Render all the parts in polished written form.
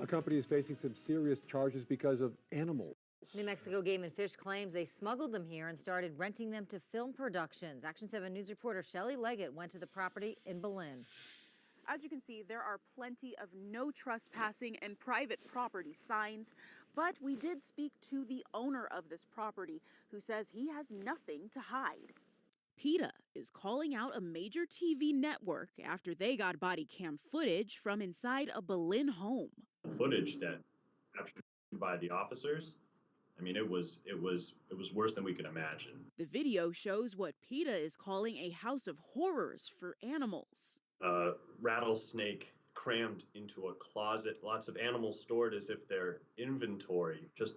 A company is facing some serious charges because of animals. New Mexico Game and Fish claims they smuggled them here and started renting them to film productions. Action 7 News reporter Shelley Leggett went to the property in Belen. As you can see, there are plenty of no trespassing and private property signs, but we did speak to the owner of this property, who says he has nothing to hide. PETA is calling out a major TV network after they got body cam footage from inside a Belen home. Footage that captured by the officers, I mean, it was worse than we could imagine. The video shows what PETA is calling a house of horrors for animals. A rattlesnake crammed into a closet, lots of animals stored as if they're inventory, just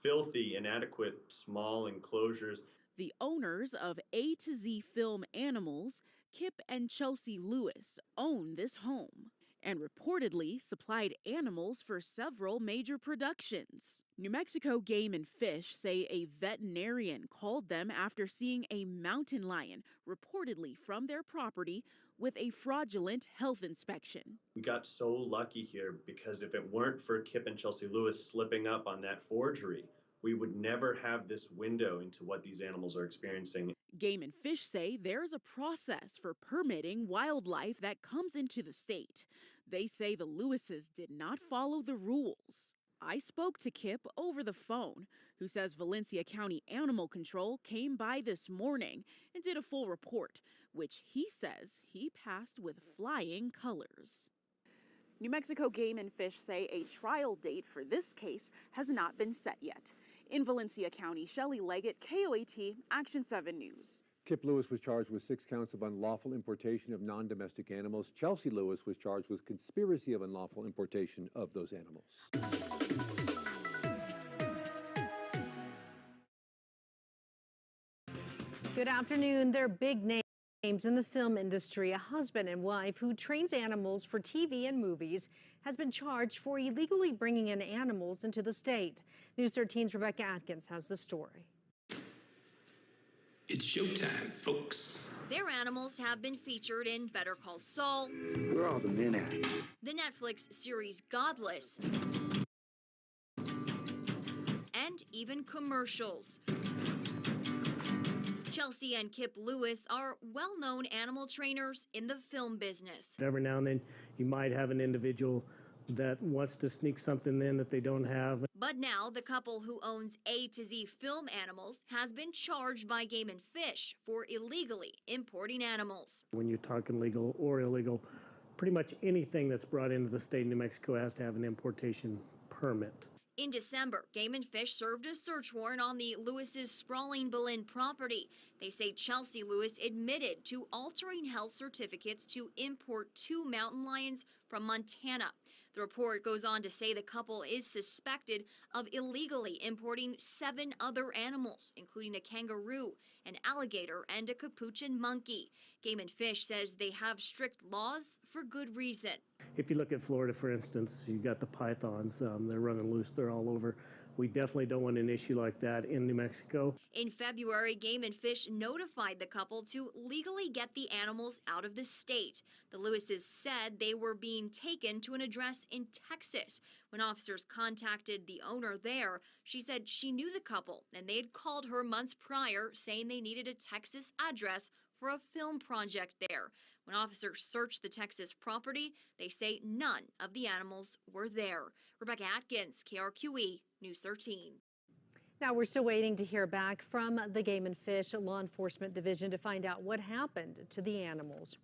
filthy, inadequate, small enclosures. The owners of A to Z Film Animals, Kip and Chelsea Lewis, own this home and reportedly supplied animals for several major productions. New Mexico Game and Fish say a veterinarian called them after seeing a mountain lion reportedly from their property with a fraudulent health inspection. We got so lucky here because if it weren't for Kip and Chelsea Lewis slipping up on that forgery, we would never have this window into what these animals are experiencing. Game and Fish say there's a process for permitting wildlife that comes into the state. They say the Lewises did not follow the rules. I spoke to Kip over the phone, who says Valencia County Animal Control came by this morning and did a full report, which he says he passed with flying colors. New Mexico Game and Fish say a trial date for this case has not been set yet. In Valencia County, Shelley Leggett, KOAT, Action 7 News. Kip Lewis was charged with 6 counts of unlawful importation of non-domestic animals. Chelsea Lewis was charged with conspiracy of unlawful importation of those animals. Good afternoon. They're big names in the film industry. A husband and wife who trains animals for TV and movies has been charged for illegally bringing in animals into the state. News 13's Rebecca Atkins has the story. It's showtime, folks. Their animals have been featured in Better Call Saul. Where are all the men at? The Netflix series Godless. And even commercials. Chelsea and Kip Lewis are well-known animal trainers in the film business. Every now and then you might have an individual that wants to sneak something in that they don't have. But now the couple who owns A to Z Film Animals has been charged by Game and Fish for illegally importing animals. When you're talking legal or illegal, pretty much anything that's brought into the state of New Mexico has to have an importation permit. In December, Game and Fish served a search warrant on the Lewis's sprawling Belen property. They say Chelsea Lewis admitted to altering health certificates to import 2 mountain lions from Montana. The report goes on to say the couple is suspected of illegally importing 7 other animals, including a kangaroo, an alligator, and a capuchin monkey. Game and Fish says they have strict laws for good reason. If you look at Florida, for instance, you've got the pythons. They're running loose. They're all over. We definitely don't want an issue like that in New Mexico. In February, Game and Fish notified the couple to legally get the animals out of the state. The Lewises said they were being taken to an address in Texas. When officers contacted the owner there, she said she knew the couple and they had called her months prior saying they needed a Texas address for a film project there. When officers searched the Texas property, they say none of the animals were there. Rebecca Atkins, KRQE, News 13. Now we're still waiting to hear back from the Game and Fish Law Enforcement Division to find out what happened to the animals.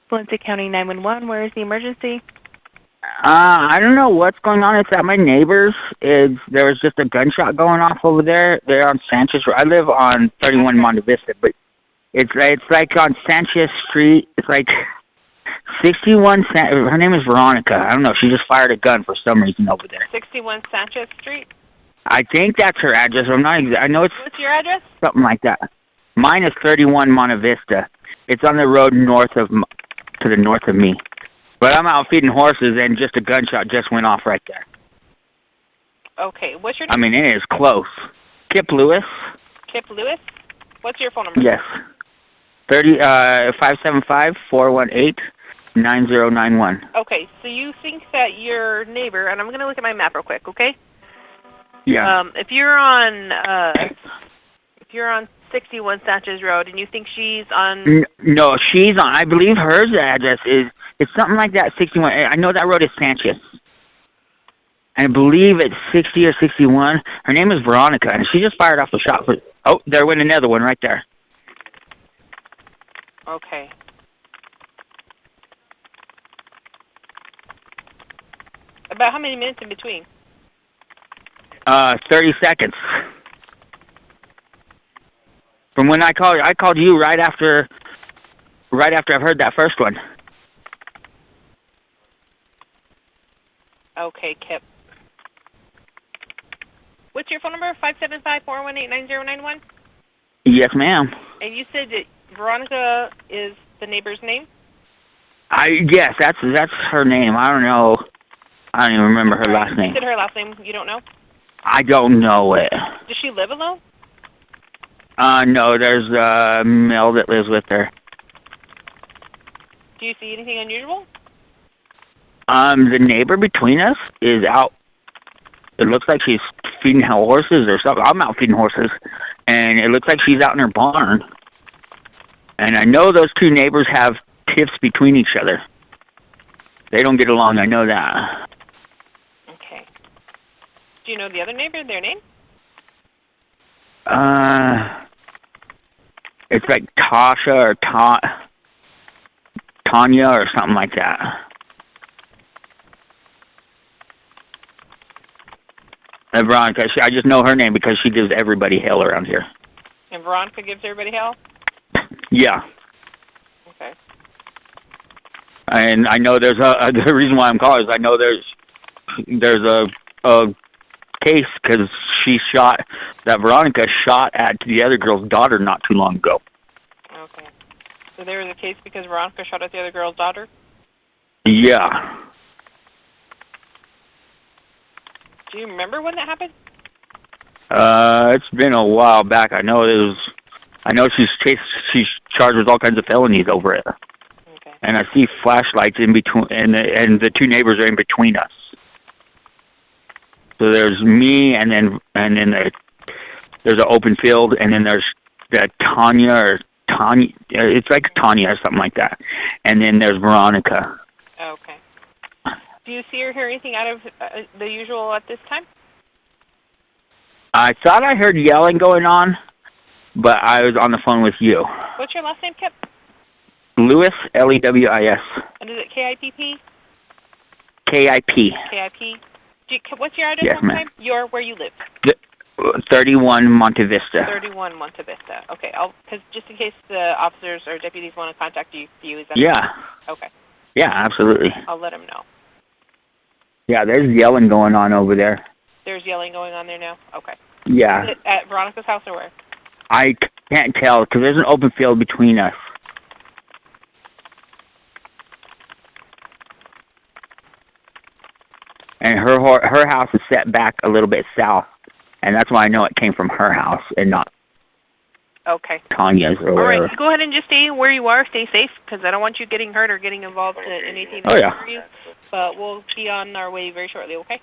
Valencia County 911, where is the emergency? I don't know what's going on. It's at my neighbor's. There was just a gunshot going off over there. They're on Sanchez. I live on 31 Monte Vista, but it's like on Sanchez Street. It's like 61. Her name is Veronica. I don't know. She just fired a gun for some reason over there. 61 Sanchez Street? I think that's her address. I'm not exact. I know it's What's your address? something like that. Mine is 31 Monte Vista. It's on the road to the north of me. But I'm out feeding horses, and just a gunshot just went off right there. Okay, what's your I mean, it is close. Kip Lewis? Kip Lewis? What's your phone number? Yes. 575-418-9091. Okay, so you think that your neighbor, and I'm going to look at my map real quick, okay? Yeah. If you're on 61 Sanchez Road, and you think she's on... No, she's on, I believe her address it's something like that, 61. I know that road is Sanchez. I believe it's 60 or 61. Her name is Veronica, and she just fired off a shot. Oh, there went another one right there. Okay. About how many minutes in between? 30 seconds. From when I called you right after I've heard that first one. Okay, Kip. What's your phone number? 575-418-9091? Yes, ma'am. And you said that Veronica is the neighbor's name? Yes, that's her name. I don't know. I don't even remember her last name. You said her last name. You don't know? I don't know it. Does she live alone? No, there's a male that lives with her. Do you see anything unusual? The neighbor between us is out. It looks like she's feeding horses or something. I'm out feeding horses, and it looks like she's out in her barn. And I know those two neighbors have tiffs between each other. They don't get along, I know that. Do you know the other neighbor, their name? It's like Tasha or Tanya or something like that. Veronica, I just know her name because she gives everybody hell around here. And Veronica gives everybody hell? Yeah. Okay. And I know there's the reason why I'm calling is I know there's a case because Veronica shot at the other girl's daughter not too long ago. Okay. So there was a case because Veronica shot at the other girl's daughter? Yeah. Do you remember when that happened? It's been a while back. I know she's charged with all kinds of felonies over it. Okay. And I see flashlights in between, and the two neighbors are in between us. So there's me, and then there's an open field, and then there's Tanya. It's like Tanya or something like that. And then there's Veronica. Okay. Do you see or hear anything out of the usual at this time? I thought I heard yelling going on, but I was on the phone with you. What's your last name, Kip? Lewis, Lewis. And is it K-I-P-P? K-I-P. K-I-P. What's your address Yes, one ma'am. time? Where you live? 31 Monte Vista. 31 Monte Vista. Okay, because just in case the officers or deputies want to contact you, is that Yeah. okay? Yeah, absolutely. I'll let them know. Yeah, there's yelling going on over there. There's yelling going on there now? Okay. Yeah. Is it at Veronica's house or where? I can't tell because there's an open field between us. And her house is set back a little bit south, and that's why I know it came from her house and not Okay. Tanya's or All whatever. right, go ahead and just stay where you are. Stay safe, because I don't want you getting hurt or getting involved in anything that Oh, yeah. you. But we'll be on our way very shortly, okay?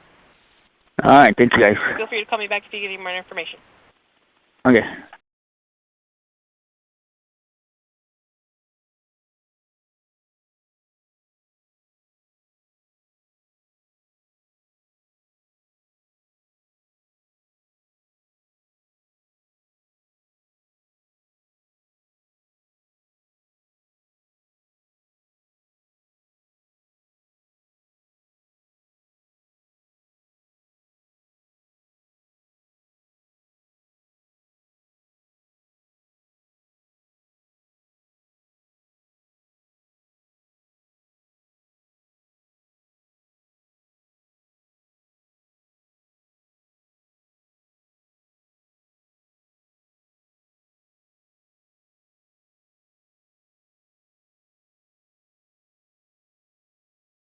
All right, thank you guys. Feel free to call me back if you get any more information. Okay.